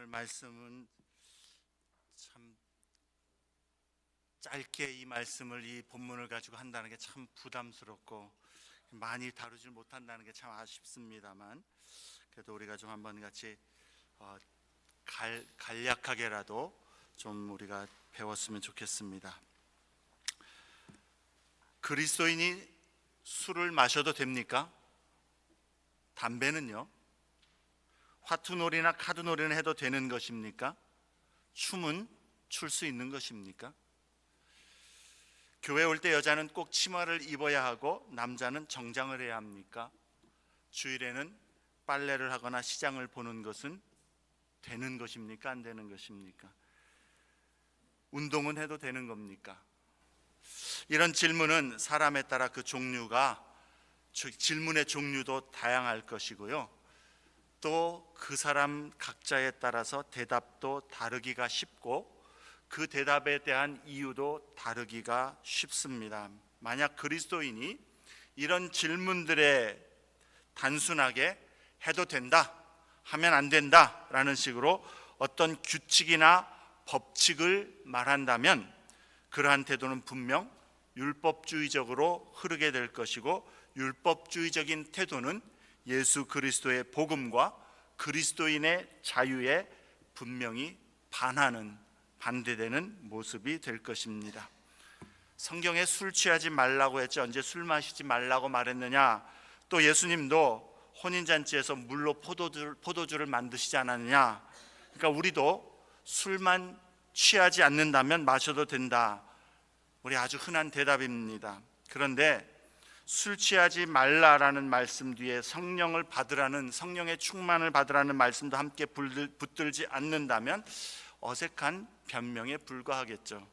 오늘 말씀은 참 짧게 이 말씀을, 이 본문을 가지고 한다는 게 참 부담스럽고 많이 다루질 못한다는 게 참 아쉽습니다만, 그래도 우리가 좀 한번 같이 간략하게라도 좀 우리가 배웠으면 좋겠습니다. 그리스도인이 술을 마셔도 됩니까? 담배는요? 화투놀이나 카드놀이는 해도 되는 것입니까? 춤은 출 수 있는 것입니까? 교회 올 때 여자는 꼭 치마를 입어야 하고 남자는 정장을 해야 합니까? 주일에는 빨래를 하거나 시장을 보는 것은 되는 것입니까? 안 되는 것입니까? 운동은 해도 되는 겁니까? 이런 질문은 사람에 따라 그 종류가, 질문의 종류도 다양할 것이고요, 또 그 사람 각자에 따라서 대답도 다르기가 쉽고 그 대답에 대한 이유도 다르기가 쉽습니다. 만약 그리스도인이 이런 질문들에 단순하게 해도 된다, 하면 안 된다 라는 식으로 어떤 규칙이나 법칙을 말한다면 그러한 태도는 분명 율법주의적으로 흐르게 될 것이고, 율법주의적인 태도는 예수 그리스도의 복음과 그리스도인의 자유에 분명히 반대되는 모습이 될 것입니다. 성경에 술 취하지 말라고 했죠. 언제 술 마시지 말라고 말했느냐? 또 예수님도 혼인잔치에서 물로 포도주를 만드시지 않았느냐? 그러니까 우리도 술만 취하지 않는다면 마셔도 된다, 우리 아주 흔한 대답입니다. 그런데 술 취하지 말라라는 말씀 뒤에 성령을 받으라는, 성령의 충만을 받으라는 말씀도 함께 붙들지 않는다면 어색한 변명에 불과하겠죠.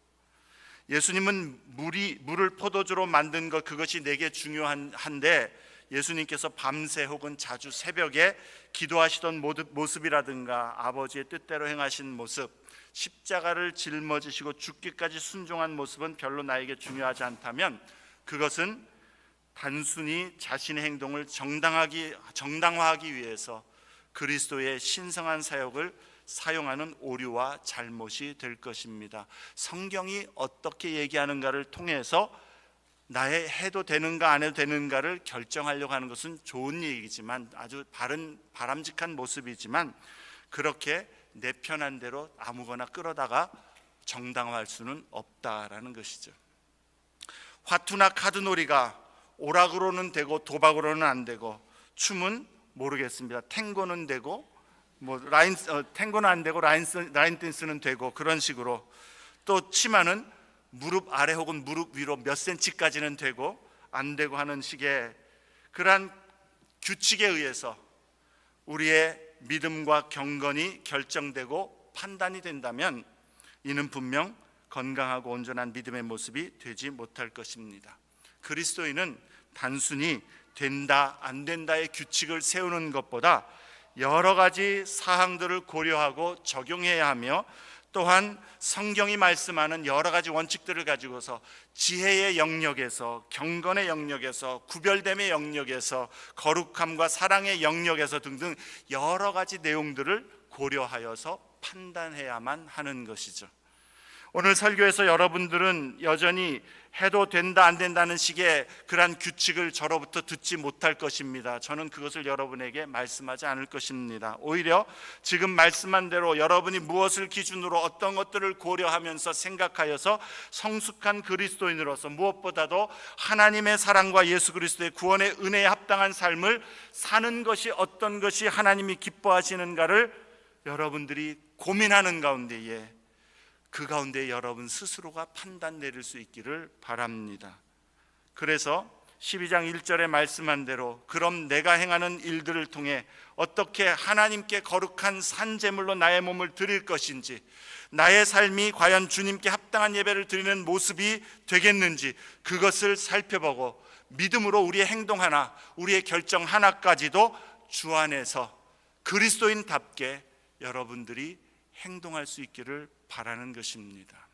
예수님은 물을 포도주로 만든 것, 그것이 내게 중요한데 예수님께서 밤새 혹은 자주 새벽에 기도하시던 모습이라든가 아버지의 뜻대로 행하신 모습, 십자가를 짊어지시고 죽기까지 순종한 모습은 별로 나에게 중요하지 않다면 그것은 단순히 자신의 행동을 정당화하기 위해서 그리스도의 신성한 사역을 사용하는 오류와 잘못이 될 것입니다. 성경이 어떻게 얘기하는가를 통해서 나의 해도 되는가 안 해도 되는가를 결정하려고 하는 것은 좋은 얘기지만, 아주 바람직한 모습이지만, 그렇게 내 편한 대로 아무거나 끌어다가 정당화할 수는 없다라는 것이죠. 화투나 카드놀이가 오락으로는 되고 도박으로는 안 되고, 춤은 모르겠습니다. 탱고는 되고 탱고는 안 되고 라인 댄스는 되고, 그런 식으로. 또 치마는 무릎 아래 혹은 무릎 위로 몇 센치까지는 되고 안 되고 하는 식의 그러한 규칙에 의해서 우리의 믿음과 경건이 결정되고 판단이 된다면 이는 분명 건강하고 온전한 믿음의 모습이 되지 못할 것입니다. 그리스도인은 단순히 된다 안 된다의 규칙을 세우는 것보다 여러 가지 사항들을 고려하고 적용해야 하며, 또한 성경이 말씀하는 여러 가지 원칙들을 가지고서 지혜의 영역에서, 경건의 영역에서, 구별됨의 영역에서, 거룩함과 사랑의 영역에서 등등 여러 가지 내용들을 고려하여서 판단해야만 하는 것이죠. 오늘 설교에서 여러분들은 여전히 해도 된다 안 된다는 식의 그러한 규칙을 저로부터 듣지 못할 것입니다. 저는 그것을 여러분에게 말씀하지 않을 것입니다. 오히려 지금 말씀한 대로 여러분이 무엇을 기준으로 어떤 것들을 고려하면서 생각하여서 성숙한 그리스도인으로서 무엇보다도 하나님의 사랑과 예수 그리스도의 구원의 은혜에 합당한 삶을 사는 것이 어떤 것이 하나님이 기뻐하시는가를 여러분들이 고민하는 가운데에, 그 가운데 여러분 스스로가 판단 내릴 수 있기를 바랍니다. 그래서 12장 1절에 말씀한 대로 그럼 내가 행하는 일들을 통해 어떻게 하나님께 거룩한 산제물로 나의 몸을 드릴 것인지, 나의 삶이 과연 주님께 합당한 예배를 드리는 모습이 되겠는지 그것을 살펴보고 믿음으로 우리의 행동 하나, 우리의 결정 하나까지도 주 안에서 그리스도인답게 여러분들이 행동할 수 있기를 바라는 것입니다.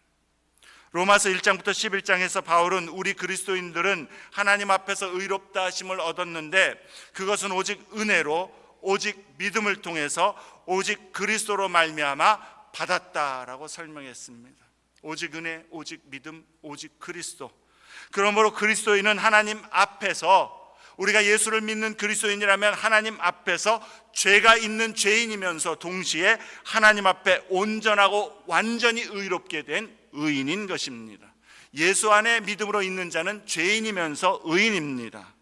로마서 1장부터 11장에서 바울은 우리 그리스도인들은 하나님 앞에서 의롭다 하심을 얻었는데 그것은 오직 은혜로 오직 믿음을 통해서 오직 그리스도로 말미암아 받았다라고 설명했습니다. 오직 은혜, 오직 믿음, 오직 그리스도. 그러므로 그리스도인은 하나님 앞에서, 우리가 예수를 믿는 그리스도인이라면 하나님 앞에서 죄가 있는 죄인이면서 동시에 하나님 앞에 온전하고 완전히 의롭게 된 의인인 것입니다. 예수 안에 믿음으로 있는 자는 죄인이면서 의인입니다.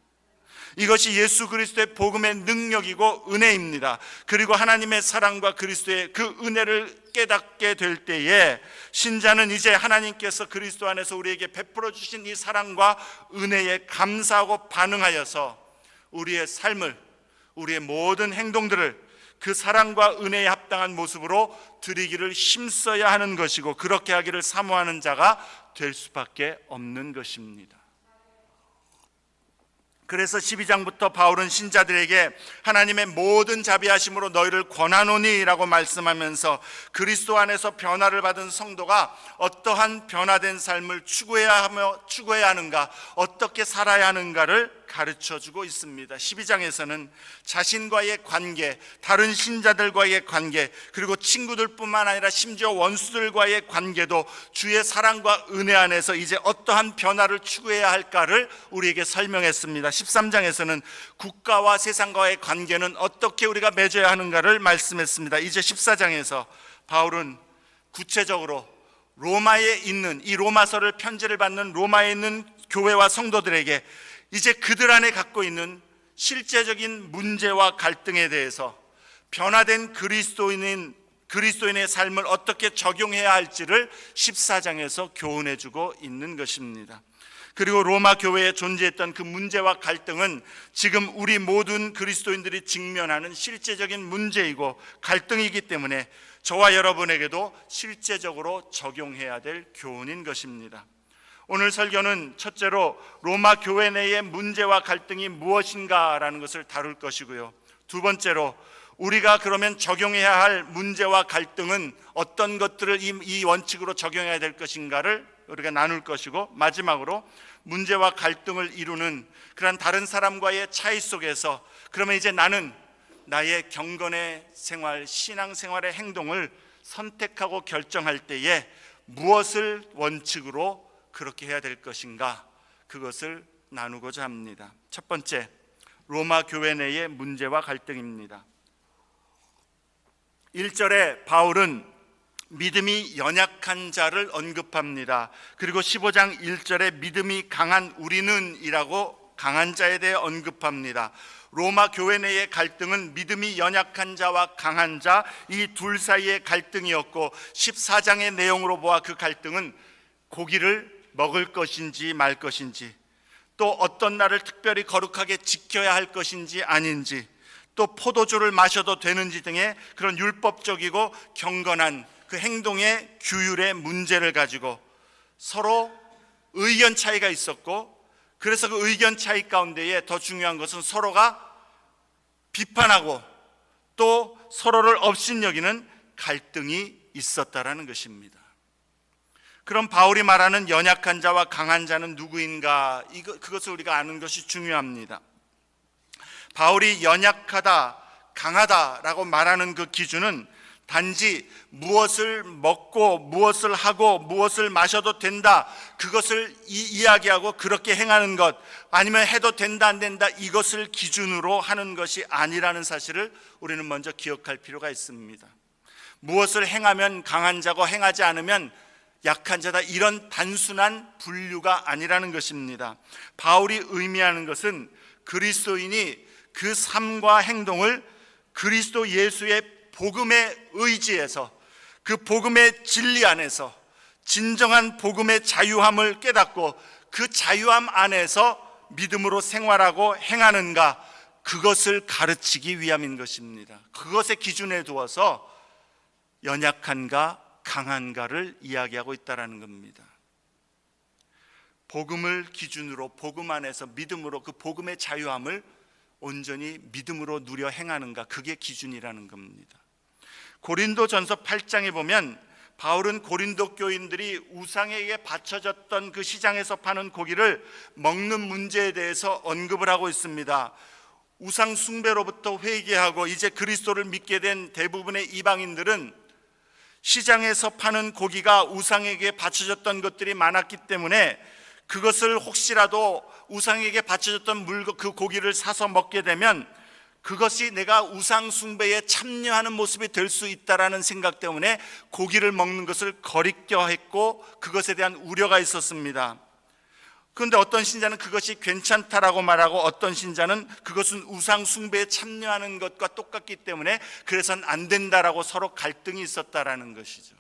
이것이 예수 그리스도의 복음의 능력이고 은혜입니다. 그리고 하나님의 사랑과 그리스도의 그 은혜를 깨닫게 될 때에 신자는 이제 하나님께서 그리스도 안에서 우리에게 베풀어 주신 이 사랑과 은혜에 감사하고 반응하여서 우리의 삶을, 우리의 모든 행동들을 그 사랑과 은혜에 합당한 모습으로 드리기를 힘써야 하는 것이고, 그렇게 하기를 사모하는 자가 될 수밖에 없는 것입니다. 그래서 12장부터 바울은 신자들에게 하나님의 모든 자비하심으로 너희를 권하노니 라고 말씀하면서 그리스도 안에서 변화를 받은 성도가 어떠한 변화된 삶을 추구해야 하는가, 어떻게 살아야 하는가를 가르쳐주고 있습니다. 12장에서는 자신과의 관계, 다른 신자들과의 관계, 그리고 친구들뿐만 아니라 심지어 원수들과의 관계도 주의 사랑과 은혜 안에서 이제 어떠한 변화를 추구해야 할까를 우리에게 설명했습니다. 13장에서는 국가와 세상과의 관계는 어떻게 우리가 맺어야 하는가를 말씀했습니다. 이제 14장에서 바울은 구체적으로 로마에 있는, 이 로마서를 편지를 받는 로마에 있는 교회와 성도들에게 이제 그들 안에 갖고 있는 실제적인 문제와 갈등에 대해서 변화된 그리스도인의 삶을 어떻게 적용해야 할지를 14장에서 교훈해 주고 있는 것입니다. 그리고 로마 교회에 존재했던 그 문제와 갈등은 지금 우리 모든 그리스도인들이 직면하는 실제적인 문제이고 갈등이기 때문에 저와 여러분에게도 실제적으로 적용해야 될 교훈인 것입니다. 오늘 설교는 첫째로 로마 교회 내의 문제와 갈등이 무엇인가라는 것을 다룰 것이고요, 두 번째로 우리가 그러면 적용해야 할 문제와 갈등은 어떤 것들을 이 원칙으로 적용해야 될 것인가를 우리가 나눌 것이고, 마지막으로 문제와 갈등을 이루는 그런 다른 사람과의 차이 속에서 그러면 이제 나는 나의 경건의 생활, 신앙생활의 행동을 선택하고 결정할 때에 무엇을 원칙으로 그렇게 해야 될 것인가, 그것을 나누고자 합니다. 첫 번째, 로마 교회 내의 문제와 갈등입니다. 1절에 바울은 믿음이 연약한 자를 언급합니다. 그리고 15장 1절에 믿음이 강한 우리는 이라고 강한 자에 대해 언급합니다. 로마 교회 내의 갈등은 믿음이 연약한 자와 강한 자, 이 둘 사이의 갈등이었고, 14장의 내용으로 보아 그 갈등은 고기를 먹을 것인지 말 것인지, 또 어떤 날을 특별히 거룩하게 지켜야 할 것인지 아닌지, 또 포도주를 마셔도 되는지 등의 그런 율법적이고 경건한 그 행동의 규율의 문제를 가지고 서로 의견 차이가 있었고, 그래서 그 의견 차이 가운데에 더 중요한 것은 서로가 비판하고 또 서로를 업신여기는 갈등이 있었다라는 것입니다. 그럼 바울이 말하는 연약한 자와 강한 자는 누구인가? 그것을 우리가 아는 것이 중요합니다. 바울이 연약하다, 강하다라고 말하는 그 기준은 단지 무엇을 먹고 무엇을 하고 무엇을 마셔도 된다, 그것을 이야기하고 그렇게 행하는 것, 아니면 해도 된다 안 된다, 이것을 기준으로 하는 것이 아니라는 사실을 우리는 먼저 기억할 필요가 있습니다. 무엇을 행하면 강한 자고 행하지 않으면 약한 자다, 이런 단순한 분류가 아니라는 것입니다. 바울이 의미하는 것은 그리스도인이 그 삶과 행동을 그리스도 예수의 복음의 의지에서, 그 복음의 진리 안에서 진정한 복음의 자유함을 깨닫고 그 자유함 안에서 믿음으로 생활하고 행하는가, 그것을 가르치기 위함인 것입니다. 그것의 기준에 두어서 연약한가 강한가를 이야기하고 있다는 겁니다. 복음을 기준으로, 복음 안에서 믿음으로 그 복음의 자유함을 온전히 믿음으로 누려 행하는가, 그게 기준이라는 겁니다. 고린도전서 8장에 보면 바울은 고린도 교인들이 우상에게 바쳐졌던 그 시장에서 파는 고기를 먹는 문제에 대해서 언급을 하고 있습니다. 우상 숭배로부터 회개하고 이제 그리스도를 믿게 된 대부분의 이방인들은 시장에서 파는 고기가 우상에게 바쳐졌던 것들이 많았기 때문에 그것을 혹시라도 우상에게 바쳐졌던 그 고기를 사서 먹게 되면 그것이 내가 우상 숭배에 참여하는 모습이 될 수 있다라는 생각 때문에 고기를 먹는 것을 거리껴 했고 그것에 대한 우려가 있었습니다. 그런데 어떤 신자는 그것이 괜찮다라고 말하고 어떤 신자는 그것은 우상 숭배에 참여하는 것과 똑같기 때문에 그래서는 안 된다라고 서로 갈등이 있었다라는 것이죠.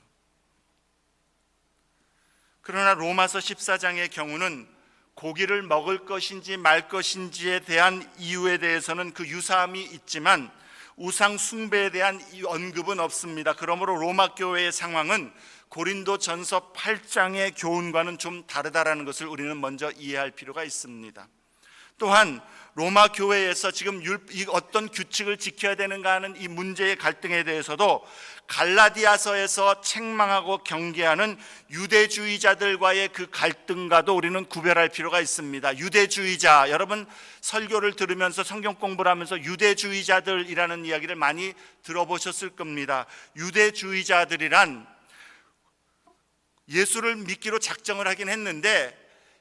그러나 로마서 14장의 경우는 고기를 먹을 것인지 말 것인지에 대한 이유에 대해서는 그 유사함이 있지만 우상 숭배에 대한 언급은 없습니다. 그러므로 로마 교회의 상황은 고린도전서 8장의 교훈과는 좀 다르다라는 것을 우리는 먼저 이해할 필요가 있습니다. 또한 로마 교회에서 지금 어떤 규칙을 지켜야 되는가 하는 이 문제의 갈등에 대해서도 갈라디아서에서 책망하고 경계하는 유대주의자들과의 그 갈등과도 우리는 구별할 필요가 있습니다. 유대주의자, 여러분 설교를 들으면서 성경 공부를 하면서 유대주의자들이라는 이야기를 많이 들어보셨을 겁니다. 유대주의자들이란 예수를 믿기로 작정을 하긴 했는데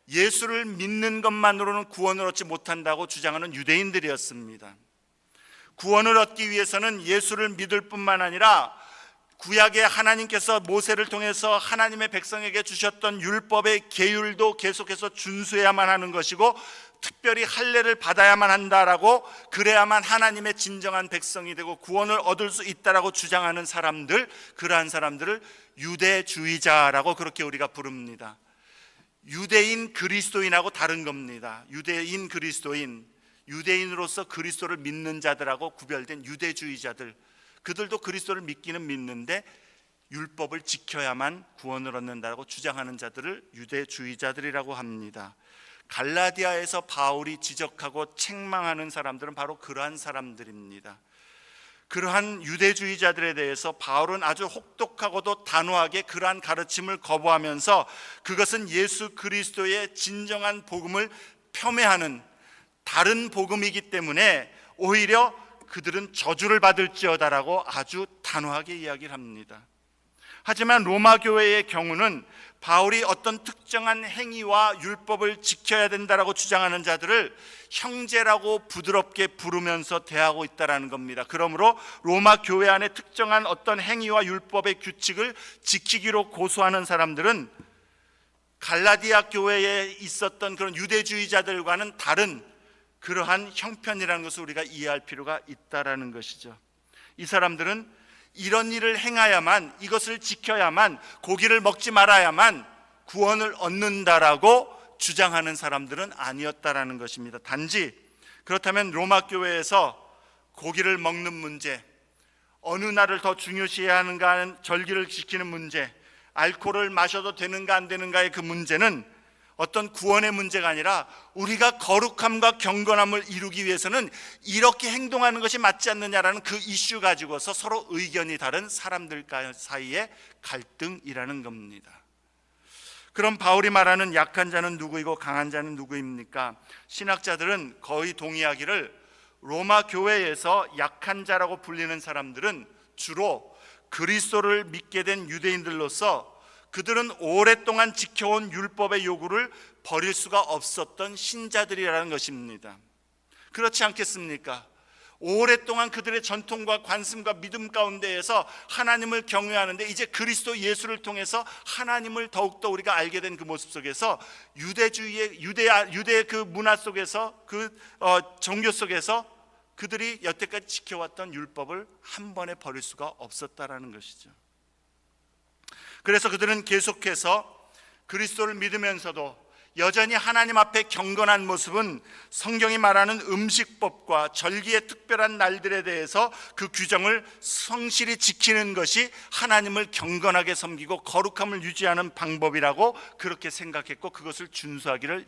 예수를 믿는 것만으로는 구원을 얻지 못한다고 주장하는 유대인들이었습니다. 구원을 얻기 위해서는 예수를 믿을 뿐만 아니라 구약의 하나님께서 모세를 통해서 하나님의 백성에게 주셨던 율법의 계율도 계속해서 준수해야만 하는 것이고 특별히 할례를 받아야만 한다라고 그래야만 하나님의 진정한 백성이 되고 구원을 얻을 수 있다라고 주장하는 사람들, 그러한 사람들을 유대주의자라고 그렇게 우리가 부릅니다. 유대인 그리스도인하고 다른 겁니다. 유대인 그리스도인, 유대인으로서 그리스도를 믿는 자들하고 구별된 유대주의자들, 그들도 그리스도를 믿기는 믿는데 율법을 지켜야만 구원을 얻는다고 주장하는 자들을 유대주의자들이라고 합니다. 갈라디아에서 바울이 지적하고 책망하는 사람들은 바로 그러한 사람들입니다. 그러한 유대주의자들에 대해서 바울은 아주 혹독하고도 단호하게 그러한 가르침을 거부하면서 그것은 예수 그리스도의 진정한 복음을 폄훼하는 다른 복음이기 때문에 오히려 그들은 저주를 받을지어다라고 아주 단호하게 이야기를 합니다. 하지만 로마 교회의 경우는 바울이 어떤 특정한 행위와 율법을 지켜야 된다라고 주장하는 자들을 형제라고 부드럽게 부르면서 대하고 있다라는 겁니다. 그러므로 로마 교회 안에 특정한 어떤 행위와 율법의 규칙을 지키기로 고소하는 사람들은 갈라디아 교회에 있었던 그런 유대주의자들과는 다른 그러한 형편이라는 것을 우리가 이해할 필요가 있다라는 것이죠. 이 사람들은 이런 일을 행해야만, 이것을 지켜야만, 고기를 먹지 말아야만 구원을 얻는다라고 주장하는 사람들은 아니었다라는 것입니다. 단지 그렇다면 로마 교회에서 고기를 먹는 문제, 어느 날을 더 중요시해야 하는가 하는 절기를 지키는 문제, 알코올을 마셔도 되는가 안 되는가의 그 문제는 어떤 구원의 문제가 아니라 우리가 거룩함과 경건함을 이루기 위해서는 이렇게 행동하는 것이 맞지 않느냐라는 그 이슈 가지고서 서로 의견이 다른 사람들 사이의 갈등이라는 겁니다. 그럼 바울이 말하는 약한 자는 누구이고 강한 자는 누구입니까? 신학자들은 거의 동의하기를 로마 교회에서 약한 자라고 불리는 사람들은 주로 그리스도를 믿게 된 유대인들로서 그들은 오랫동안 지켜온 율법의 요구를 버릴 수가 없었던 신자들이라는 것입니다. 그렇지 않겠습니까? 오랫동안 그들의 전통과 관습과 믿음 가운데에서 하나님을 경외하는데 이제 그리스도 예수를 통해서 하나님을 더욱더 우리가 알게 된 그 모습 속에서 유대의 그 문화 속에서 그 종교 속에서 그들이 여태까지 지켜왔던 율법을 한 번에 버릴 수가 없었다라는 것이죠. 그래서 그들은 계속해서 그리스도를 믿으면서도 여전히 하나님 앞에 경건한 모습은 성경이 말하는 음식법과 절기의 특별한 날들에 대해서 그 규정을 성실히 지키는 것이 하나님을 경건하게 섬기고 거룩함을 유지하는 방법이라고 그렇게 생각했고 그것을 준수하기를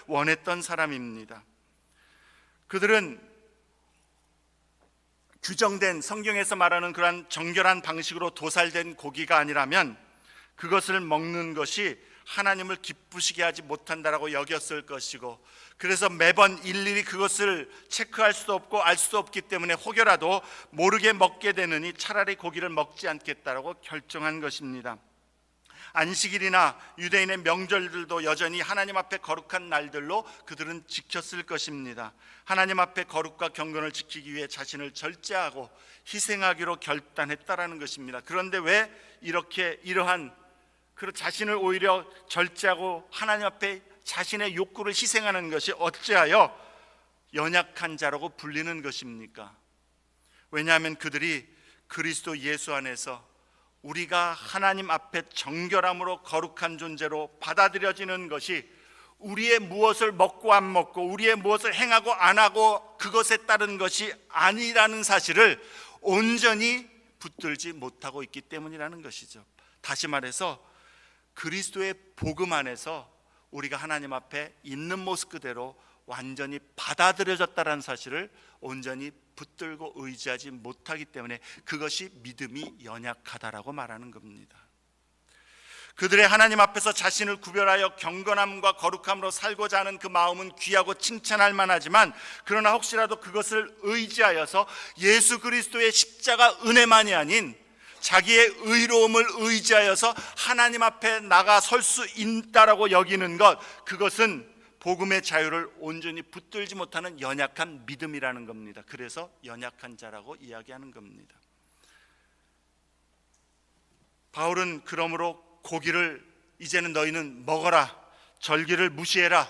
원했던 사람입니다. 그들은 규정된 성경에서 말하는 그러한 정결한 방식으로 도살된 고기가 아니라면 그것을 먹는 것이 하나님을 기쁘시게 하지 못한다라고 여겼을 것이고, 그래서 매번 일일이 그것을 체크할 수도 없고 알 수도 없기 때문에 혹여라도 모르게 먹게 되느니 차라리 고기를 먹지 않겠다라고 결정한 것입니다. 안식일이나 유대인의 명절들도 여전히 하나님 앞에 거룩한 날들로 그들은 지켰을 것입니다. 하나님 앞에 거룩과 경건을 지키기 위해 자신을 절제하고 희생하기로 결단했다라는 것입니다. 그런데 왜 이러한 자신을 오히려 절제하고 하나님 앞에 자신의 욕구를 희생하는 것이 어찌하여 연약한 자라고 불리는 것입니까? 왜냐하면 그들이 그리스도 예수 안에서 우리가 하나님 앞에 정결함으로 거룩한 존재로 받아들여지는 것이 우리의 무엇을 먹고 안 먹고 우리의 무엇을 행하고 안 하고 그것에 따른 것이 아니라는 사실을 온전히 붙들지 못하고 있기 때문이라는 것이죠. 다시 말해서 그리스도의 복음 안에서 우리가 하나님 앞에 있는 모습 그대로 완전히 받아들여졌다는 사실을 온전히 붙들고 의지하지 못하기 때문에 그것이 믿음이 연약하다라고 말하는 겁니다. 그들의 하나님 앞에서 자신을 구별하여 경건함과 거룩함으로 살고자 하는 그 마음은 귀하고 칭찬할 만하지만, 그러나 혹시라도 그것을 의지하여서 예수 그리스도의 십자가 은혜만이 아닌 자기의 의로움을 의지하여서 하나님 앞에 나가 설 수 있다라고 여기는 것, 그것은 복음의 자유를 온전히 붙들지 못하는 연약한 믿음이라는 겁니다. 그래서 연약한 자라고 이야기하는 겁니다. 바울은 그러므로 고기를 이제는 너희는 먹어라, 절기를 무시해라,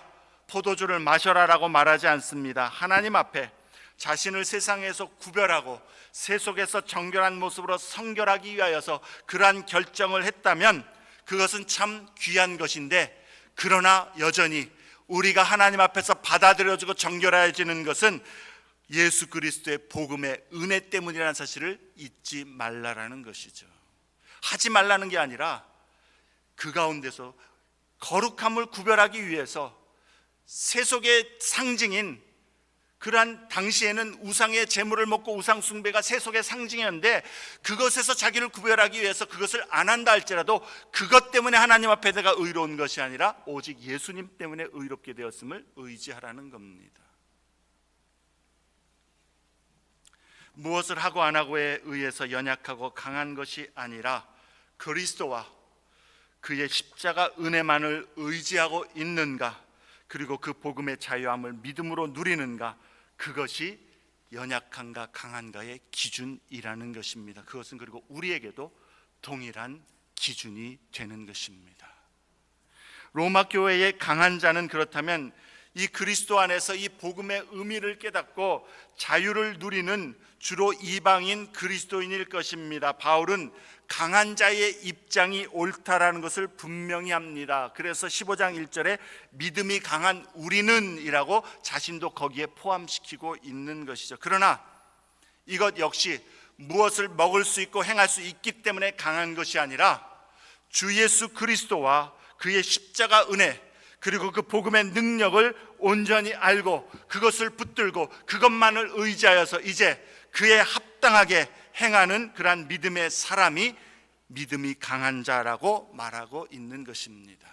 포도주를 마셔라 라고 말하지 않습니다. 하나님 앞에 자신을 세상에서 구별하고 세속에서 정결한 모습으로 성결하기 위하여서 그러한 결정을 했다면 그것은 참 귀한 것인데, 그러나 여전히 우리가 하나님 앞에서 받아들여지고 정결해지는 것은 예수 그리스도의 복음의 은혜 때문이라는 사실을 잊지 말라라는 것이죠. 하지 말라는 게 아니라 그 가운데서 거룩함을 구별하기 위해서 세속의 상징인, 그러한 당시에는 우상의 제물을 먹고 우상 숭배가 세속의 상징이었는데 그것에서 자기를 구별하기 위해서 그것을 안 한다 할지라도 그것 때문에 하나님 앞에 내가 의로운 것이 아니라 오직 예수님 때문에 의롭게 되었음을 의지하라는 겁니다. 무엇을 하고 안 하고에 의해서 연약하고 강한 것이 아니라 그리스도와 그의 십자가 은혜만을 의지하고 있는가, 그리고 그 복음의 자유함을 믿음으로 누리는가, 그것이 연약한가 강한가의 기준이라는 것입니다. 그것은 그리고 우리에게도 동일한 기준이 되는 것입니다. 로마 교회의 강한 자는 그렇다면 이 그리스도 안에서 이 복음의 의미를 깨닫고 자유를 누리는 주로 이방인 그리스도인일 것입니다. 바울은 강한 자의 입장이 옳다라는 것을 분명히 합니다. 그래서 15장 1절에 믿음이 강한 우리는 이라고 자신도 거기에 포함시키고 있는 것이죠. 그러나 이것 역시 무엇을 먹을 수 있고 행할 수 있기 때문에 강한 것이 아니라 주 예수 그리스도와 그의 십자가 은혜, 그리고 그 복음의 능력을 온전히 알고 그것을 붙들고 그것만을 의지하여서 이제 그에 합당하게 행하는 그러한 믿음의 사람이 믿음이 강한 자라고 말하고 있는 것입니다.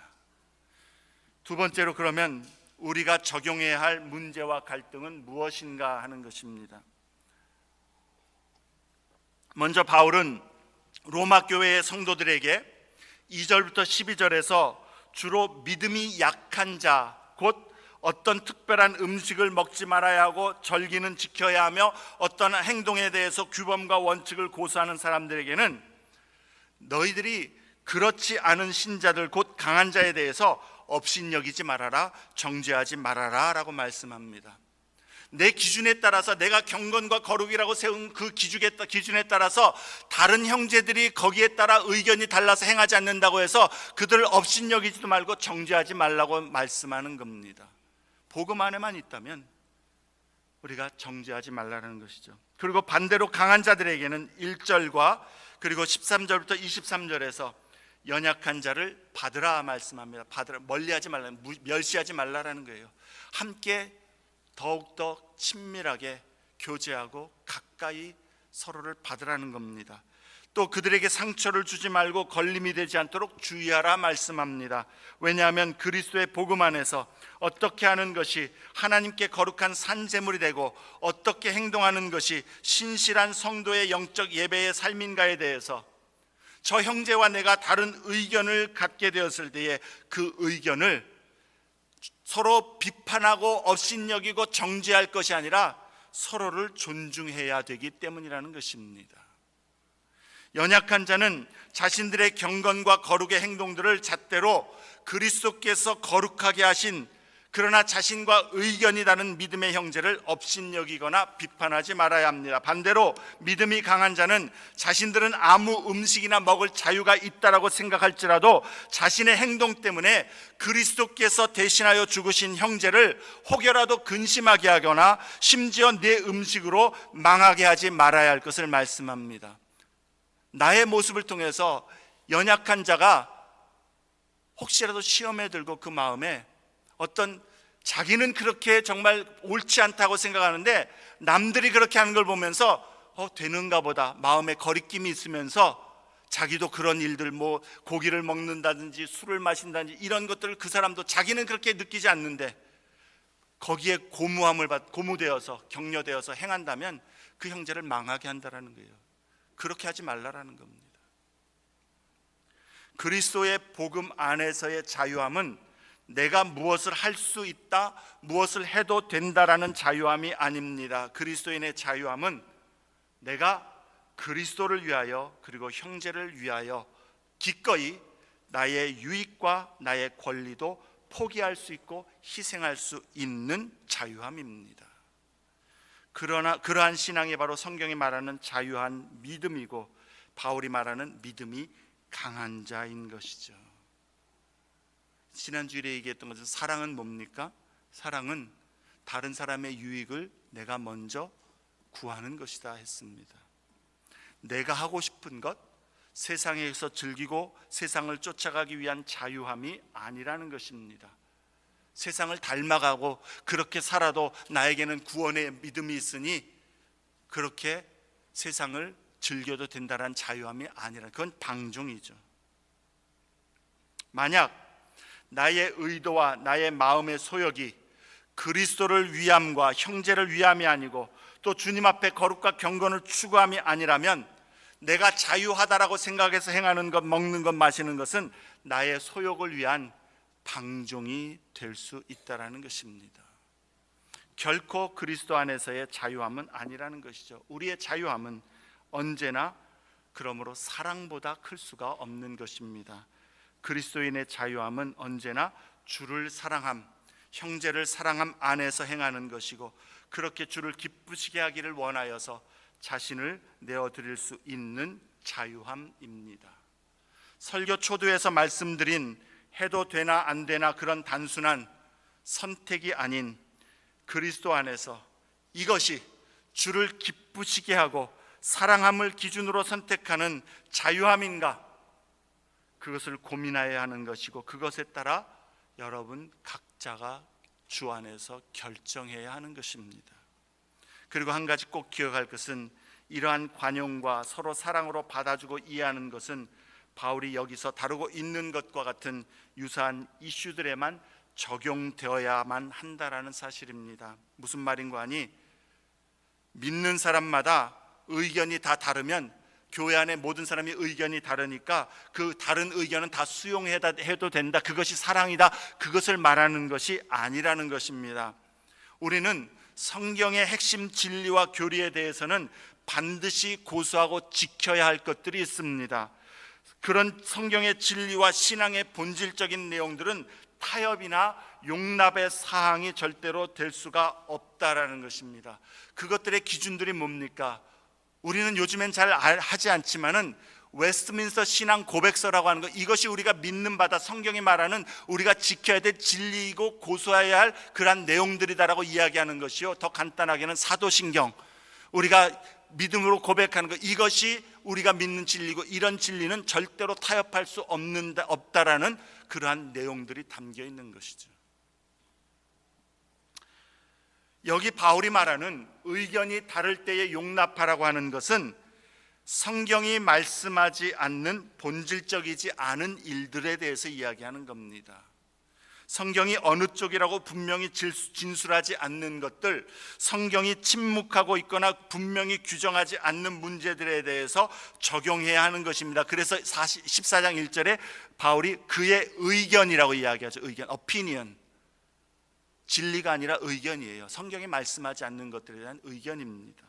두 번째로, 그러면 우리가 적용해야 할 문제와 갈등은 무엇인가 하는 것입니다. 먼저 바울은 로마 교회의 성도들에게 2절부터 12절에서 주로 믿음이 약한 자, 곧 어떤 특별한 음식을 먹지 말아야 하고 절기는 지켜야 하며 어떤 행동에 대해서 규범과 원칙을 고수하는 사람들에게는 너희들이 그렇지 않은 신자들, 곧 강한 자에 대해서 업신여기지 말아라, 정죄하지 말아라 라고 말씀합니다. 내 기준에 따라서, 내가 경건과 거룩이라고 세운 그 기준에 따라서 다른 형제들이 거기에 따라 의견이 달라서 행하지 않는다고 해서 그들을 업신여기지도 말고 정죄하지 말라고 말씀하는 겁니다. 복음 안에만 있다면 우리가 정죄하지 말라는 것이죠. 그리고 반대로 강한 자들에게는 1절과 그리고 13절부터 23절에서 연약한 자를 받으라 말씀합니다. 받으라, 멀리하지 말라, 멸시하지 말라라는 거예요. 함께 더욱더 친밀하게 교제하고 가까이 서로를 받으라는 겁니다. 또 그들에게 상처를 주지 말고 걸림이 되지 않도록 주의하라 말씀합니다. 왜냐하면 그리스도의 복음 안에서 어떻게 하는 것이 하나님께 거룩한 산제물이 되고 어떻게 행동하는 것이 신실한 성도의 영적 예배의 삶인가에 대해서 저 형제와 내가 다른 의견을 갖게 되었을 때에 그 의견을 서로 비판하고 업신여기고 정죄할 것이 아니라 서로를 존중해야 되기 때문이라는 것입니다. 연약한 자는 자신들의 경건과 거룩의 행동들을 잣대로 그리스도께서 거룩하게 하신 그러나 자신과 의견이 다른 믿음의 형제를 업신여기거나 비판하지 말아야 합니다. 반대로 믿음이 강한 자는 자신들은 아무 음식이나 먹을 자유가 있다라고 생각할지라도 자신의 행동 때문에 그리스도께서 대신하여 죽으신 형제를 혹여라도 근심하게 하거나 심지어 내 음식으로 망하게 하지 말아야 할 것을 말씀합니다. 나의 모습을 통해서 연약한 자가 혹시라도 시험에 들고 그 마음에 어떤 자기는 그렇게 정말 옳지 않다고 생각하는데 남들이 그렇게 하는 걸 보면서 되는가 보다 마음에 거리낌이 있으면서 자기도 그런 일들 뭐 고기를 먹는다든지 술을 마신다든지 이런 것들을 그 사람도 자기는 그렇게 느끼지 않는데 거기에 고무되어서 격려되어서 행한다면 그 형제를 망하게 한다라는 거예요. 그렇게 하지 말라라는 겁니다. 그리스도의 복음 안에서의 자유함은 내가 무엇을 할 수 있다, 무엇을 해도 된다라는 자유함이 아닙니다. 그리스도인의 자유함은 내가 그리스도를 위하여 그리고 형제를 위하여 기꺼이 나의 유익과 나의 권리도 포기할 수 있고 희생할 수 있는 자유함입니다. 그러나 그러한 신앙이 바로 성경이 말하는 자유한 믿음이고 바울이 말하는 믿음이 강한 자인 것이죠. 지난주에 얘기했던 것은 사랑은 뭡니까? 사랑은 다른 사람의 유익을 내가 먼저 구하는 것이다 했습니다. 내가 하고 싶은 것, 세상에서 즐기고 세상을 쫓아가기 위한 자유함이 아니라는 것입니다. 세상을 닮아가고 그렇게 살아도 나에게는 구원의 믿음이 있으니 그렇게 세상을 즐겨도 된다는 자유함이 아니라 그건 방종이죠. 만약 나의 의도와 나의 마음의 소욕이 그리스도를 위함과 형제를 위함이 아니고 또 주님 앞에 거룩과 경건을 추구함이 아니라면 내가 자유하다라고 생각해서 행하는 것, 먹는 것, 마시는 것은 나의 소욕을 위한 방종이 될 수 있다라는 것입니다. 결코 그리스도 안에서의 자유함은 아니라는 것이죠. 우리의 자유함은 언제나 그러므로 사랑보다 클 수가 없는 것입니다. 그리스도인의 자유함은 언제나 주를 사랑함, 형제를 사랑함 안에서 행하는 것이고 그렇게 주를 기쁘시게 하기를 원하여서 자신을 내어드릴 수 있는 자유함입니다. 설교 초두에서 말씀드린 해도 되나 안 되나 그런 단순한 선택이 아닌 그리스도 안에서 이것이 주를 기쁘시게 하고 사랑함을 기준으로 선택하는 자유함인가, 그것을 고민해야 하는 것이고 그것에 따라 여러분 각자가 주 안에서 결정해야 하는 것입니다. 그리고 한 가지 꼭 기억할 것은 이러한 관용과 서로 사랑으로 받아주고 이해하는 것은 바울이 여기서 다루고 있는 것과 같은 유사한 이슈들에만 적용되어야만 한다라는 사실입니다. 무슨 말인가 하니 믿는 사람마다 의견이 다 다르면 교회 안에 모든 사람이 의견이 다르니까 그 다른 의견은 다 수용해도 된다, 그것이 사랑이다, 그것을 말하는 것이 아니라는 것입니다. 우리는 성경의 핵심 진리와 교리에 대해서는 반드시 고수하고 지켜야 할 것들이 있습니다. 그런 성경의 진리와 신앙의 본질적인 내용들은 타협이나 용납의 사항이 절대로 될 수가 없다라는 것입니다. 그것들의 기준들이 뭡니까? 우리는 요즘엔 잘 하지 않지만은 웨스트민스터 신앙 고백서라고 하는 것, 이것이 우리가 믿는 바다, 성경이 말하는 우리가 지켜야 될 진리이고 고수해야 할 그러한 내용들이다라고 이야기하는 것이요, 더 간단하게는 사도신경, 우리가 믿음으로 고백하는 것, 이것이 우리가 믿는 진리고 이런 진리는 절대로 타협할 수 없다라는 그러한 내용들이 담겨 있는 것이죠. 여기 바울이 말하는 의견이 다를 때에 용납하라고 하는 것은 성경이 말씀하지 않는 본질적이지 않은 일들에 대해서 이야기하는 겁니다. 성경이 어느 쪽이라고 분명히 진술하지 않는 것들, 성경이 침묵하고 있거나 분명히 규정하지 않는 문제들에 대해서 적용해야 하는 것입니다. 그래서 14장 1절에 바울이 그의 의견이라고 이야기하죠. 의견, opinion. 진리가 아니라 의견이에요. 성경이 말씀하지 않는 것들에 대한 의견입니다.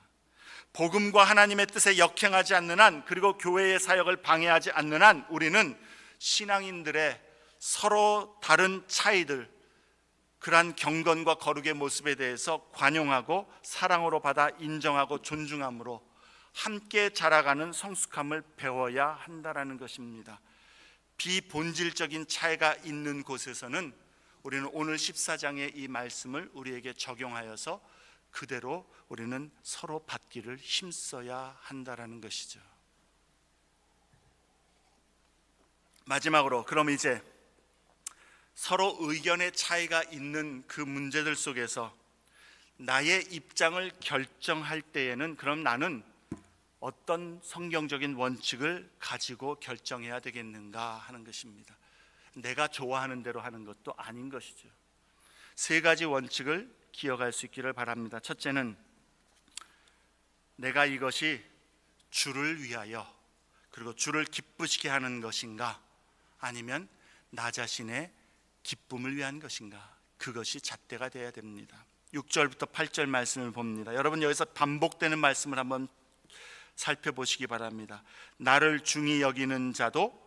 복음과 하나님의 뜻에 역행하지 않는 한, 그리고 교회의 사역을 방해하지 않는 한, 우리는 신앙인들의 서로 다른 차이들, 그러한 경건과 거룩의 모습에 대해서 관용하고 사랑으로 받아 인정하고 존중함으로 함께 자라가는 성숙함을 배워야 한다라는 것입니다. 비본질적인 차이가 있는 곳에서는 우리는 오늘 14장의 이 말씀을 우리에게 적용하여서 그대로 우리는 서로 받기를 힘써야 한다라는 것이죠. 마지막으로, 그럼 이제 서로 의견의 차이가 있는 그 문제들 속에서 나의 입장을 결정할 때에는 그럼 나는 어떤 성경적인 원칙을 가지고 결정해야 되겠는가 하는 것입니다. 내가 좋아하는 대로 하는 것도 아닌 것이죠. 세 가지 원칙을 기억할 수 있기를 바랍니다. 첫째는 내가 이것이 주를 위하여 그리고 주를 기쁘시게 하는 것인가, 아니면 나 자신의 기쁨을 위한 것인가, 그것이 잣대가 되어야 됩니다. 6절부터 8절 말씀을 봅니다. 여러분, 여기서 반복되는 말씀을 한번 살펴보시기 바랍니다. 나를 중히 여기는 자도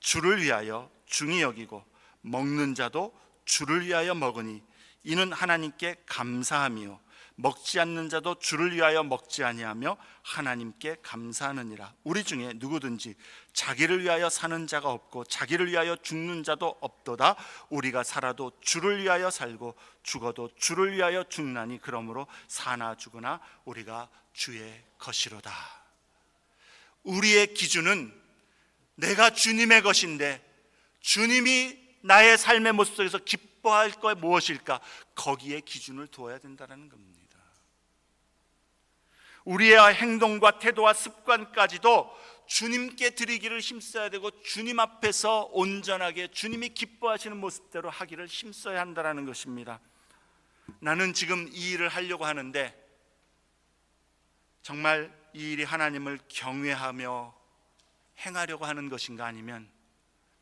주를 위하여 중히 여기고 먹는 자도 주를 위하여 먹으니 이는 하나님께 감사함이요 먹지 않는 자도 주를 위하여 먹지 아니하며 하나님께 감사하느니라. 우리 중에 누구든지 자기를 위하여 사는 자가 없고 자기를 위하여 죽는 자도 없도다. 우리가 살아도 주를 위하여 살고 죽어도 주를 위하여 죽나니 그러므로 사나 죽으나 우리가 주의 것이로다. 우리의 기준은 내가 주님의 것인데 주님이 나의 삶의 모습 속에서 기뻐할 것 무엇일까, 거기에 기준을 두어야 된다는 겁니다. 우리의 행동과 태도와 습관까지도 주님께 드리기를 힘써야 되고 주님 앞에서 온전하게 주님이 기뻐하시는 모습대로 하기를 힘써야 한다는 것입니다. 나는 지금 이 일을 하려고 하는데 정말 이 일이 하나님을 경외하며 행하려고 하는 것인가, 아니면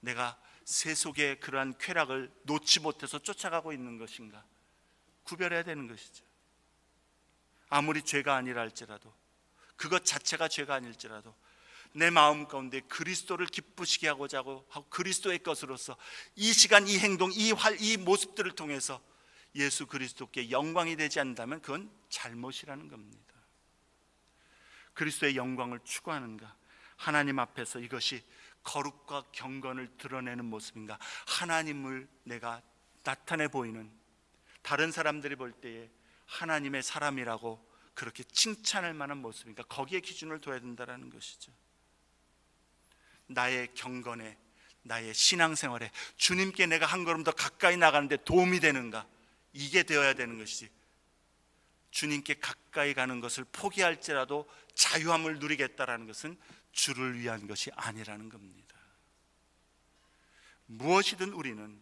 내가 세속의 그러한 쾌락을 놓지 못해서 쫓아가고 있는 것인가, 구별해야 되는 것이죠. 아무리 죄가 아니라 할지라도, 그것 자체가 죄가 아닐지라도 내 마음 가운데 그리스도를 기쁘시게 하고자 하고 그리스도의 것으로서 이 시간, 이 행동, 이 모습들을 통해서 예수 그리스도께 영광이 되지 않는다면 그건 잘못이라는 겁니다. 그리스도의 영광을 추구하는가, 하나님 앞에서 이것이 거룩과 경건을 드러내는 모습인가, 하나님을 내가 나타내 보이는, 다른 사람들이 볼 때에 하나님의 사람이라고 그렇게 칭찬할 만한 모습인가, 거기에 기준을 둬야 된다는 것이죠. 나의 경건에, 나의 신앙생활에 주님께 내가 한 걸음 더 가까이 나가는데 도움이 되는가, 이게 되어야 되는 것이지, 주님께 가까이 가는 것을 포기할지라도 자유함을 누리겠다라는 것은 주를 위한 것이 아니라는 겁니다. 무엇이든 우리는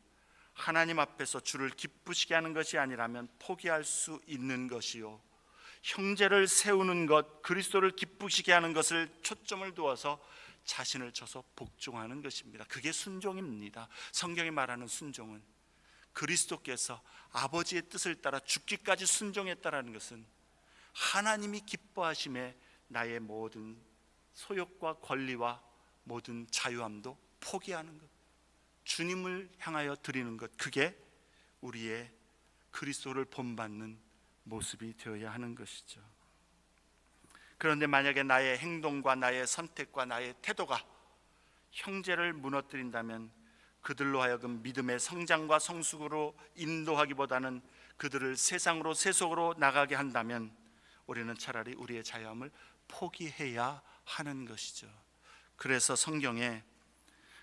하나님 앞에서 주를 기쁘시게 하는 것이 아니라면 포기할 수 있는 것이요, 형제를 세우는 것, 그리스도를 기쁘시게 하는 것을 초점을 두어서 자신을 쳐서 복종하는 것입니다. 그게 순종입니다. 성경이 말하는 순종은 그리스도께서 아버지의 뜻을 따라 죽기까지 순종했다라는 것은 하나님이 기뻐하심에 나의 모든 소욕과 권리와 모든 자유함도 포기하는 것, 주님을 향하여 드리는 것, 그게 우리의 그리스도를 본받는 모습이 되어야 하는 것이죠. 그런데 만약에 나의 행동과 나의 선택과 나의 태도가 형제를 무너뜨린다면 그들로 하여금 믿음의 성장과 성숙으로 인도하기보다는 그들을 세상으로, 세속으로 나가게 한다면 우리는 차라리 우리의 자유함을 포기해야 하는 것이죠. 그래서 성경에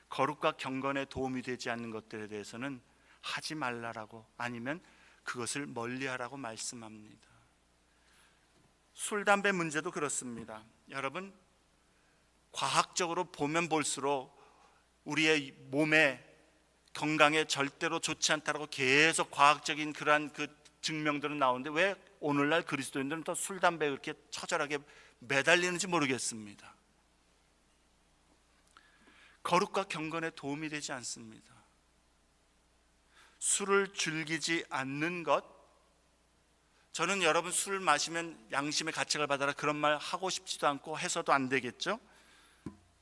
거룩과 경건에 도움이 되지 않는 것들에 대해서는 하지 말라라고, 아니면 그것을 멀리하라고 말씀합니다. 술, 담배 문제도 그렇습니다. 여러분, 과학적으로 보면 볼수록 우리의 몸에 건강에 절대로 좋지 않다라고 계속 과학적인 그러한 그 증명들은 나오는데 왜 오늘날 그리스도인들은 더 술, 담배에 그렇게 처절하게 매달리는지 모르겠습니다. 거룩과 경건에 도움이 되지 않습니다. 술을 즐기지 않는 것, 저는 여러분 술 마시면 양심의 가책을 받아라 그런 말 하고 싶지도 않고 해서도 안 되겠죠.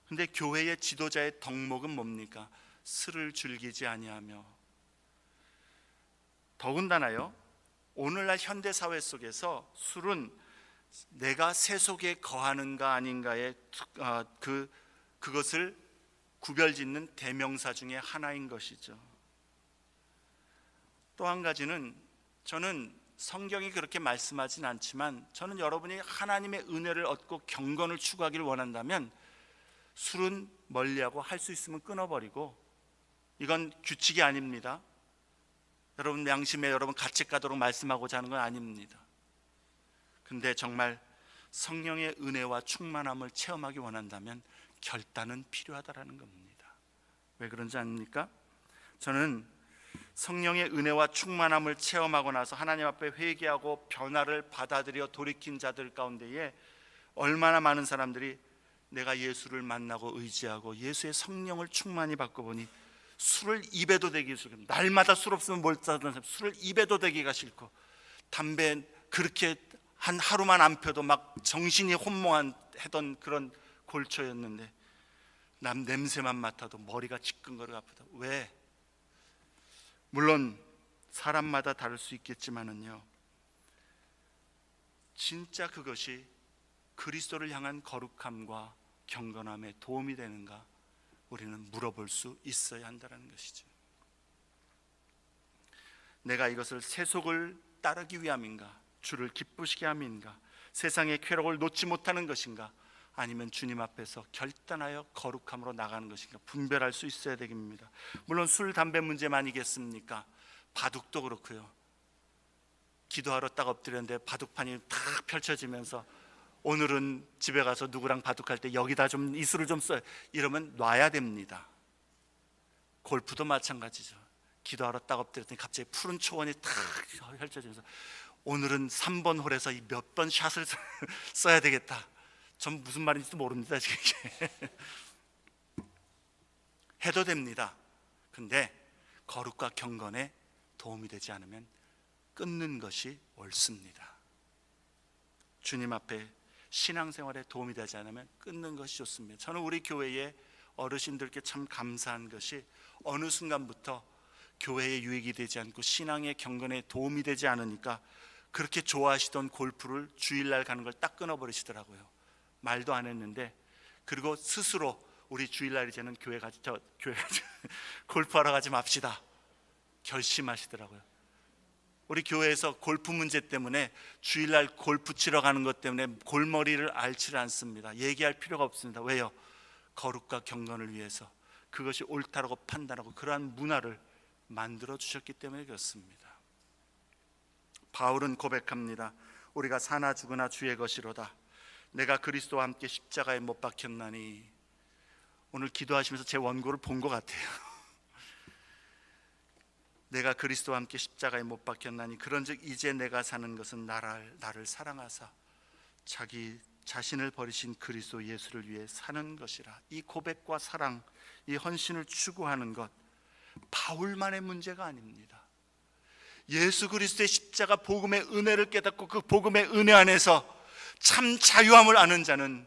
근데 교회의 지도자의 덕목은 뭡니까? 술을 즐기지 아니하며. 더군다나요, 오늘날 현대사회 속에서 술은 내가 세속에 거하는가 아닌가의 그것을 구별짓는 대명사 중에 하나인 것이죠. 또 한 가지는, 저는 성경이 그렇게 말씀하진 않지만 저는 여러분이 하나님의 은혜를 얻고 경건을 추구하기를 원한다면 술은 멀리하고 할 수 있으면 끊어버리고, 이건 규칙이 아닙니다. 여러분 양심에 여러분 가책 가도록 말씀하고자 하는 건 아닙니다. 근데 정말 성령의 은혜와 충만함을 체험하기 원한다면 결단은 필요하다라는 겁니다. 왜 그런지 아닙니까? 저는 성령의 은혜와 충만함을 체험하고 나서 하나님 앞에 회개하고 변화를 받아들여 돌이킨 자들 가운데에 얼마나 많은 사람들이 내가 예수를 만나고 의지하고 예수의 성령을 충만히 받고 보니 술을 입에도 대기 싫고, 날마다 술 없으면 뭘 사든 술을 입에도 대기가 싫고, 담배 그렇게 한 하루만 안 펴도 막 정신이 혼몽하던 그런 골초였는데 남 냄새만 맡아도 머리가 지끈거리고 아프다. 왜? 물론 사람마다 다를 수 있겠지만은요, 진짜 그것이 그리스도를 향한 거룩함과 경건함에 도움이 되는가 우리는 물어볼 수 있어야 한다는 것이죠. 내가 이것을 세속을 따르기 위함인가, 주를 기쁘시게 함인가, 세상의 쾌락을 놓지 못하는 것인가, 아니면 주님 앞에서 결단하여 거룩함으로 나가는 것인가 분별할 수 있어야 되겠습니다. 물론 술, 담배 문제만이겠습니까? 바둑도 그렇고요. 기도하러 딱 엎드렸는데 바둑판이 탁 펼쳐지면서 오늘은 집에 가서 누구랑 바둑할 때 여기다 좀 이술을 좀 써요, 이러면 놔야 됩니다. 골프도 마찬가지죠. 기도하러 딱 엎드렸더니 갑자기 푸른 초원이 탁 펼쳐지면서 오늘은 3번 홀에서 몇 번 샷을 써야 되겠다. 전 무슨 말인지도 모릅니다 지금. 해도 됩니다. 근데 거룩과 경건에 도움이 되지 않으면 끊는 것이 옳습니다. 주님 앞에 신앙생활에 도움이 되지 않으면 끊는 것이 좋습니다. 저는 우리 교회의 어르신들께 참 감사한 것이 어느 순간부터 교회에 유익이 되지 않고 신앙의 경건에 도움이 되지 않으니까 그렇게 좋아하시던 골프를 주일날 가는 걸 딱 끊어버리시더라고요. 말도 안 했는데, 그리고 스스로 우리 주일날 이제는 교회 가지 골프하러 가지 맙시다 결심하시더라고요. 우리 교회에서 골프 문제 때문에 주일날 골프 치러 가는 것 때문에 골머리를 앓지를 않습니다. 얘기할 필요가 없습니다. 왜요? 거룩과 경건을 위해서 그것이 옳다라고 판단하고 그러한 문화를 만들어 주셨기 때문에 그렇습니다. 바울은 고백합니다. 우리가 사나 죽으나 주의 것이로다. 내가 그리스도와 함께 십자가에 못 박혔나니. 오늘 기도하시면서 제 원고를 본 것 같아요. 내가 그리스도와 함께 십자가에 못 박혔나니 그런즉 이제 내가 사는 것은 나를 사랑하사 자기 자신을 버리신 그리스도 예수를 위해 사는 것이라. 이 고백과 사랑, 이 헌신을 추구하는 것 바울만의 문제가 아닙니다. 예수 그리스도의 십자가 복음의 은혜를 깨닫고 그 복음의 은혜 안에서 참 자유함을 아는 자는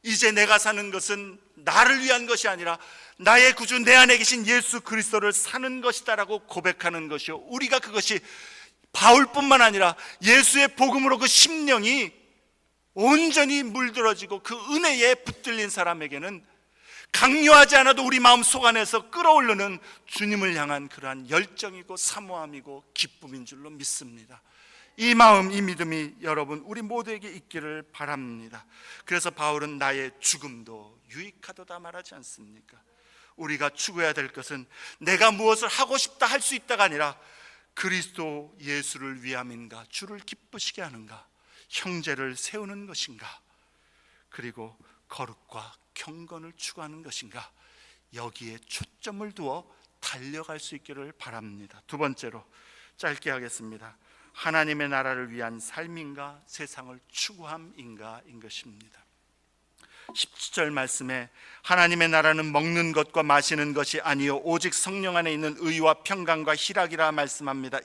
이제 내가 사는 것은 나를 위한 것이 아니라 나의 구주 내 안에 계신 예수 그리스도를 사는 것이다라고 고백하는 것이요, 우리가 그것이 바울뿐만 아니라 예수의 복음으로 그 심령이 온전히 물들어지고 그 은혜에 붙들린 사람에게는 강요하지 않아도 우리 마음속 안에서 끌어오르는 주님을 향한 그러한 열정이고 사모함이고 기쁨인 줄로 믿습니다. 이 마음, 이 믿음이 여러분 우리 모두에게 있기를 바랍니다. 그래서 바울은 나의 죽음도 유익하도다 말하지 않습니까? 우리가 추구해야 될 것은 내가 무엇을 하고 싶다 할 수 있다가 아니라 그리스도 예수를 위함인가, 주를 기쁘시게 하는가, 형제를 세우는 것인가, 그리고 거룩과 경건을 추구하는 것인가, 여기에 초점을 두어 달려갈 수 있기를 바랍니다. 두 번째로 짧게 하겠습니다. 하나님의 나라를 위한 삶인가, 세상을 추구함인가인 것입니다. 17절 말씀에 하나님의 나라는 먹는 것과 마시는 것이 아니요 오직 성령 안에 있는 의와 평강과 희락이라 말씀합니다.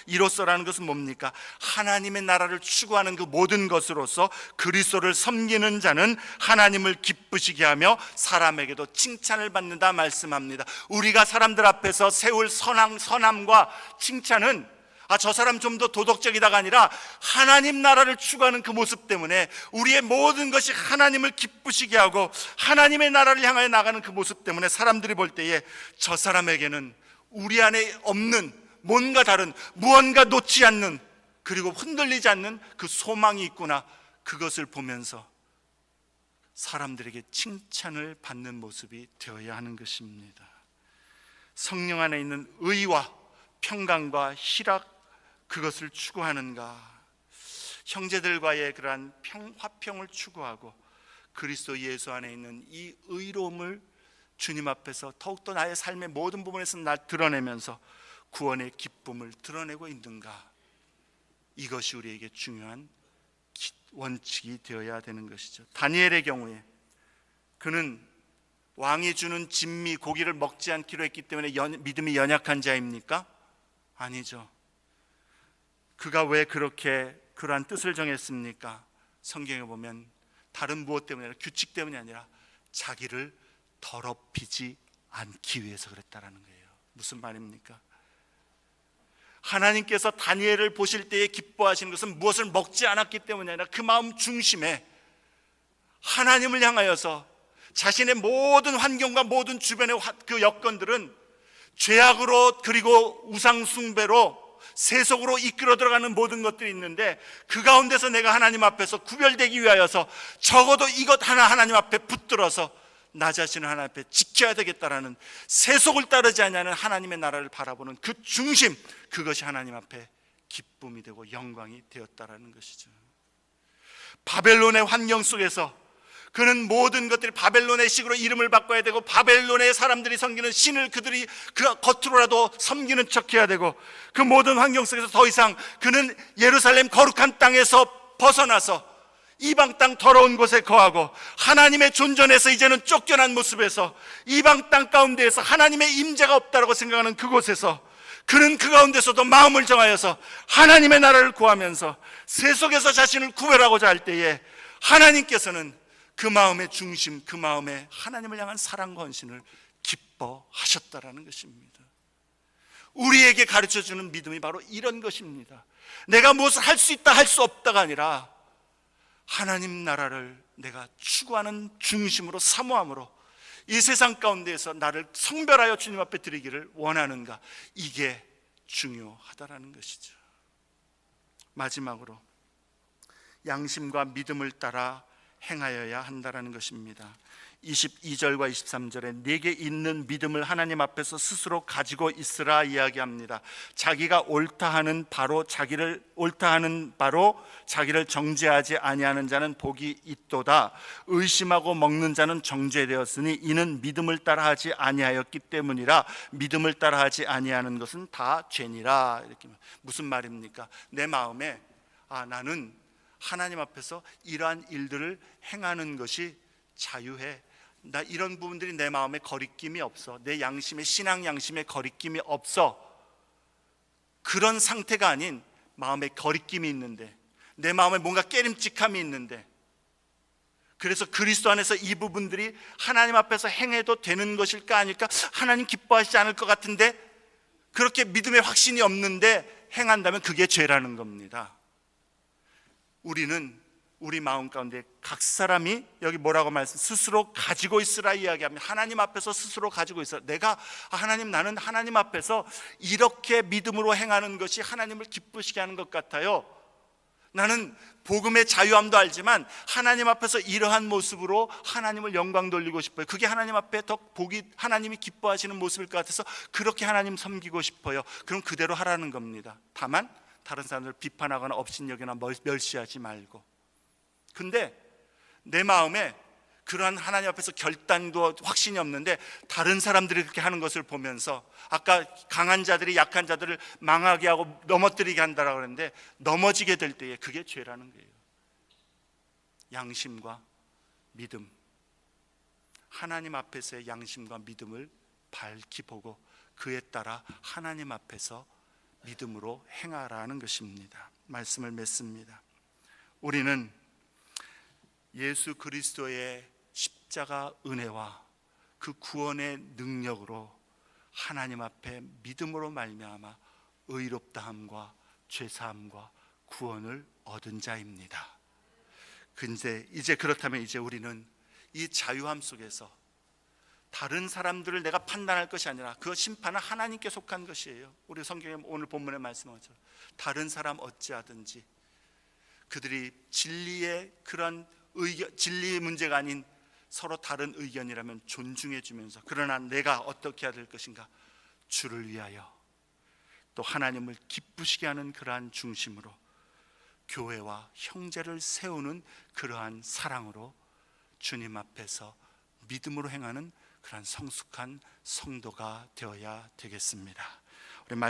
이로써라는 것은 뭡니까? 하나님의 나라를 추구하는 그 모든 것으로서 그리스도를 섬기는 자는 하나님을 기쁘시게 하며 사람에게도 칭찬을 받는다 말씀합니다. 우리가 사람들 앞에서 세울 선함과 칭찬은 저 사람 좀 더 도덕적이다가 아니라 하나님 나라를 추구하는 그 모습 때문에 우리의 모든 것이 하나님을 기쁘시게 하고 하나님의 나라를 향하여 나가는 그 모습 때문에 사람들이 볼 때에 저 사람에게는 우리 안에 없는 뭔가 다른, 무언가 놓지 않는, 그리고 흔들리지 않는 그 소망이 있구나, 그것을 보면서 사람들에게 칭찬을 받는 모습이 되어야 하는 것입니다. 성령 안에 있는 의와 평강과 희락, 그것을 추구하는가? 형제들과의 그러한 화평을 추구하고 그리스도 예수 안에 있는 이 의로움을 주님 앞에서 더욱더 나의 삶의 모든 부분에서 날 드러내면서 구원의 기쁨을 드러내고 있는가? 이것이 우리에게 중요한 원칙이 되어야 되는 것이죠. 다니엘의 경우에 그는 왕이 주는 진미, 고기를 먹지 않기로 했기 때문에 믿음이 연약한 자입니까? 아니죠. 그가 왜 그렇게 그러한 뜻을 정했습니까? 성경에 보면 다른 무엇 때문이 아니라, 규칙 때문이 아니라 자기를 더럽히지 않기 위해서 그랬다라는 거예요. 무슨 말입니까? 하나님께서 다니엘을 보실 때에 기뻐하시는 것은 무엇을 먹지 않았기 때문이 아니라 그 마음 중심에 하나님을 향하여서 자신의 모든 환경과 모든 주변의 그 여건들은 죄악으로, 그리고 우상 숭배로, 세속으로 이끌어 들어가는 모든 것들이 있는데 그 가운데서 내가 하나님 앞에서 구별되기 위하여서 적어도 이것 하나 하나님 앞에 붙들어서 나 자신을 하나님 앞에 지켜야 되겠다라는, 세속을 따르지 않는 하나님의 나라를 바라보는 그 중심, 그것이 하나님 앞에 기쁨이 되고 영광이 되었다라는 것이죠. 바벨론의 환경 속에서 그는 모든 것들이 바벨론의 식으로 이름을 바꿔야 되고, 바벨론의 사람들이 섬기는 신을 그들이 그 겉으로라도 섬기는 척해야 되고, 그 모든 환경 속에서 더 이상 그는 예루살렘 거룩한 땅에서 벗어나서 이방 땅 더러운 곳에 거하고 하나님의 존전에서 이제는 쫓겨난 모습에서 이방 땅 가운데에서 하나님의 임재가 없다라고 생각하는 그곳에서 그는 그 가운데서도 마음을 정하여서 하나님의 나라를 구하면서 세속에서 자신을 구별하고자 할 때에 하나님께서는 그 마음의 중심, 그 마음에 하나님을 향한 사랑과 헌신을 기뻐하셨다라는 것입니다. 우리에게 가르쳐주는 믿음이 바로 이런 것입니다. 내가 무엇을 할 수 있다 할 수 없다가 아니라 하나님 나라를 내가 추구하는 중심으로, 사모함으로 이 세상 가운데에서 나를 성별하여 주님 앞에 드리기를 원하는가, 이게 중요하다라는 것이죠. 마지막으로 양심과 믿음을 따라 행하여야 한다라는 것입니다. 22절과 23절에 내게 있는 믿음을 하나님 앞에서 스스로 가지고 있으라 이야기합니다. 자기가 옳다 하는 바로 자기를 정죄하지 아니하는 자는 복이 있도다. 의심하고 먹는 자는 정죄되었으니 이는 믿음을 따라하지 아니하였기 때문이라. 믿음을 따라하지 아니하는 것은 다 죄니라. 이렇게. 무슨 말입니까? 내 마음에 나는 하나님 앞에서 이러한 일들을 행하는 것이 자유해. 나 이런 부분들이 내 마음에 거리낌이 없어. 내 양심에, 신앙 양심에 거리낌이 없어. 그런 상태가 아닌 마음에 거리낌이 있는데, 내 마음에 뭔가 깨림직함이 있는데, 그래서 그리스도 안에서 이 부분들이 하나님 앞에서 행해도 되는 것일까 아닐까? 하나님 기뻐하시지 않을 것 같은데, 그렇게 믿음의 확신이 없는데 행한다면 그게 죄라는 겁니다. 우리는 우리 마음 가운데 각 사람이 여기 뭐라고 스스로 가지고 있으라 이야기합니다. 하나님 앞에서 스스로 가지고 있어. 내가 나는 하나님 앞에서 이렇게 믿음으로 행하는 것이 하나님을 기쁘시게 하는 것 같아요. 나는 복음의 자유함도 알지만 하나님 앞에서 이러한 모습으로 하나님을 영광 돌리고 싶어요. 그게 하나님 앞에 더 하나님이 기뻐하시는 모습일 것 같아서 그렇게 하나님 섬기고 싶어요. 그럼 그대로 하라는 겁니다. 다만 다른 사람들을 비판하거나 업신여기나 멸시하지 말고. 근데 내 마음에 그러한 하나님 앞에서 결단도 확신이 없는데 다른 사람들이 그렇게 하는 것을 보면서, 아까 강한 자들이 약한 자들을 망하게 하고 넘어뜨리게 한다라고 그랬는데, 넘어지게 될 때에 그게 죄라는 거예요. 양심과 믿음, 하나님 앞에서의 양심과 믿음을 밝히 보고 그에 따라 하나님 앞에서 믿음으로 행하라는 것입니다. 말씀을 맺습니다. 우리는 예수 그리스도의 십자가 은혜와 그 구원의 능력으로 하나님 앞에 믿음으로 말미암아 의롭다함과 죄사함과 구원을 얻은 자입니다. 근데 이제 그렇다면 이제 우리는 이 자유함 속에서 다른 사람들을 내가 판단할 것이 아니라 그 심판은 하나님께 속한 것이에요. 우리 성경에 오늘 본문에 말씀한 것처럼 다른 사람 어찌하든지 그들이 진리의 그런 의견, 진리의 문제가 아닌 서로 다른 의견이라면 존중해 주면서, 그러나 내가 어떻게 해야 될 것인가, 주를 위하여 또 하나님을 기쁘시게 하는 그러한 중심으로 교회와 형제를 세우는 그러한 사랑으로 주님 앞에서 믿음으로 행하는 그러한 성숙한 성도가 되어야 되겠습니다.